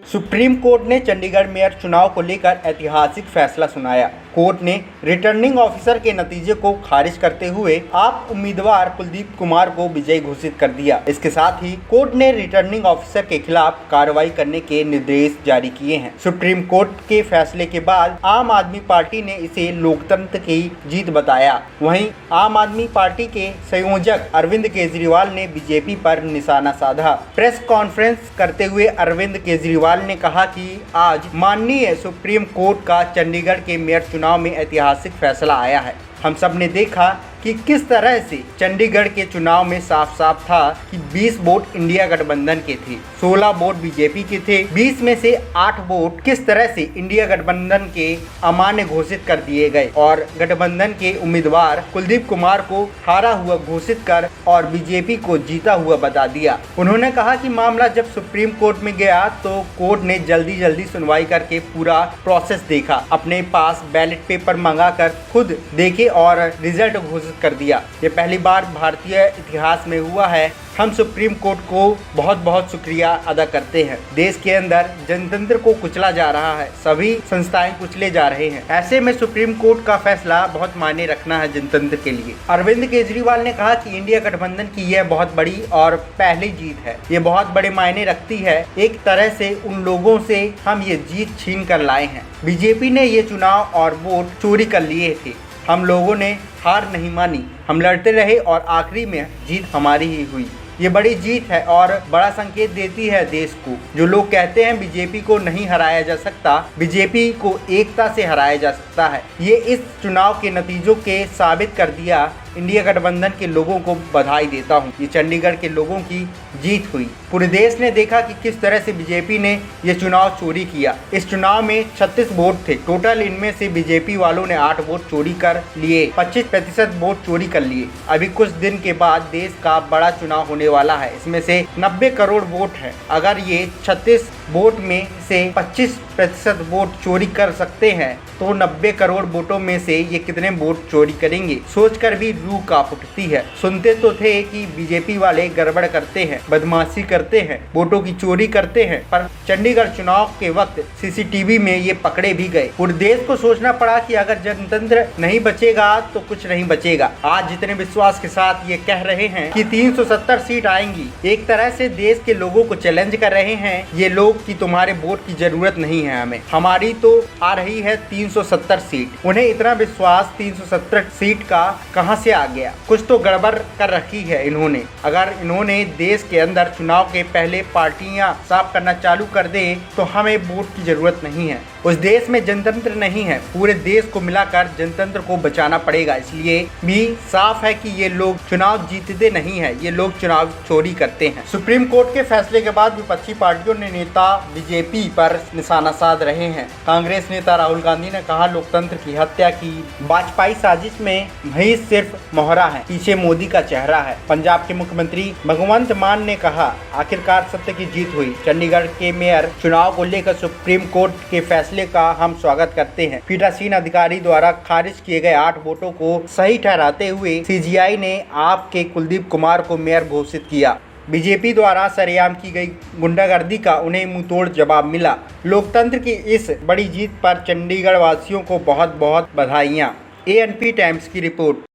Supreme court ने Chandigarh mayor चुनाव को लेकर ऐतिहासिक फैसला सुनाया। कोर्ट ने रिटर्निंग ऑफिसर के नतीजे को खारिज करते हुए आप उम्मीदवार कुलदीप कुमार को विजयी घोषित कर दिया। इसके साथ ही कोर्ट ने रिटर्निंग ऑफिसर के खिलाफ कार्रवाई करने के निर्देश जारी किए हैं। सुप्रीम कोर्ट के फैसले के बाद आम आदमी पार्टी ने इसे लोकतंत्र की जीत बताया। वहीं आम आदमी पार्टी के संयोजक अरविंद केजरीवाल ने बीजेपी पर निशाना साधा। प्रेस कॉन्फ्रेंस करते हुए अरविंद केजरीवाल ने कहा कि आज माननीय सुप्रीम कोर्ट का चंडीगढ़ के मेयर चुनाव में ऐतिहासिक फैसला आया है। हम सब ने देखा कि किस तरह से चंडीगढ़ के चुनाव में साफ साफ था कि 20 वोट इंडिया गठबंधन के थे, 16 वोट बीजेपी के थे। 20 में से 8 वोट किस तरह से इंडिया गठबंधन के अमान्य घोषित कर दिए गए और गठबंधन के उम्मीदवार कुलदीप कुमार को हारा हुआ घोषित कर और बीजेपी को जीता हुआ बता दिया। उन्होंने कहा कि मामला जब सुप्रीम कोर्ट में गया तो कोर्ट ने जल्दी सुनवाई करके पूरा प्रोसेस देखा, अपने पास बैलेट पेपर मंगाकर खुद देखे और रिजल्ट घोषित कर दिया। ये पहली बार भारतीय इतिहास में हुआ है। हम सुप्रीम कोर्ट को बहुत बहुत शुक्रिया अदा करते हैं। देश के अंदर जनतंत्र को कुचला जा रहा है, सभी संस्थाएं कुचले जा रहे हैं। ऐसे में सुप्रीम कोर्ट का फैसला बहुत मायने रखना है जनतंत्र के लिए। अरविंद केजरीवाल ने कहा कि इंडिया गठबंधन की यह बहुत बड़ी और पहली जीत है। ये बहुत बड़े मायने रखती है। एक तरह से उन लोगों से हम ये जीत छीन कर लाए हैं। बीजेपी ने ये चुनाव और वोट चोरी कर लिए थे। हम लोगों ने हार नहीं मानी, हम लड़ते रहे और आखिरी में जीत हमारी ही हुई। ये बड़ी जीत है और बड़ा संकेत देती है देश को। जो लोग कहते हैं बीजेपी को नहीं हराया जा सकता, बीजेपी को एकता से हराया जा सकता है, ये इस चुनाव के नतीजों के साबित कर दिया। इंडिया गठबंधन के लोगों को बधाई देता हूँ। ये चंडीगढ़ के लोगों की जीत हुई। पूरे देश ने देखा कि किस तरह से बीजेपी ने ये चुनाव चोरी किया। इस चुनाव में 36 वोट थे टोटल, इनमें से बीजेपी वालों ने 8 वोट चोरी कर लिए, 25% वोट चोरी कर लिए। अभी कुछ दिन के बाद देश का बड़ा चुनाव होने वाला है। इसमें से 90 करोड़ वोट है। अगर ये 36 वोट में से 25% वोट चोरी कर सकते हैं तो 90 करोड़ वोटों में से ये कितने वोट चोरी करेंगे, सोचकर भी रूह कांप उठती है। सुनते तो थे कि बीजेपी वाले गड़बड़ करते हैं, बदमाशी करते हैं, वोटों की चोरी करते हैं, पर चंडीगढ़ चुनाव के वक्त सीसीटीवी में ये पकड़े भी गए। पूरे देश को सोचना पड़ा कि अगर जनतंत्र नहीं बचेगा तो कुछ नहीं बचेगा। आज जितने विश्वास के साथ ये कह रहे हैं कि 370 सीट आएंगी, एक तरह से देश के लोगों को चैलेंज कर रहे हैं ये लोग कि तुम्हारे वोट की जरूरत नहीं है हमें, हमारी तो आ रही है 370 सीट। उन्हें इतना विश्वास 370 सीट का कहां से आ गया? कुछ तो गड़बड़ कर रखी है इन्होंने। अगर इन्होंने देश के अंदर चुनाव के पहले पार्टियां साफ करना चालू कर दे तो हमें वोट की जरूरत नहीं है। उस देश में जनतंत्र नहीं है। पूरे देश को मिलाकर जनतंत्र को बचाना पड़ेगा। इसलिए भी साफ है कि ये लोग चुनाव जीतते नहीं है, ये लोग चुनाव चोरी करते हैं। सुप्रीम कोर्ट के फैसले के बाद विपक्षी पार्टियों ने नेता बीजेपी पर निशाना साध रहे हैं। कांग्रेस नेता राहुल गांधी ने कहा लोकतंत्र की हत्या की वाजपेयी साजिश में भई सिर्फ मोहरा है, पीछे मोदी का चेहरा है। पंजाब के मुख्यमंत्री भगवंत मान ने कहा आखिरकार सत्य की जीत हुई। चंडीगढ़ के मेयर चुनाव को लेकर सुप्रीम कोर्ट के फैसले का हम स्वागत करते हैं। पीठासीन अधिकारी द्वारा खारिज किए गए 8 वोटों को सही ठहराते हुए सीजीआई ने आपके कुलदीप कुमार को मेयर घोषित किया। बीजेपी द्वारा सरेआम की गई गुंडागर्दी का उन्हें मुंहतोड़ जवाब मिला। लोकतंत्र की इस बड़ी जीत पर चंडीगढ़ वासियों को बहुत बहुत बधाइयाँ। एएनपी टाइम्स की रिपोर्ट।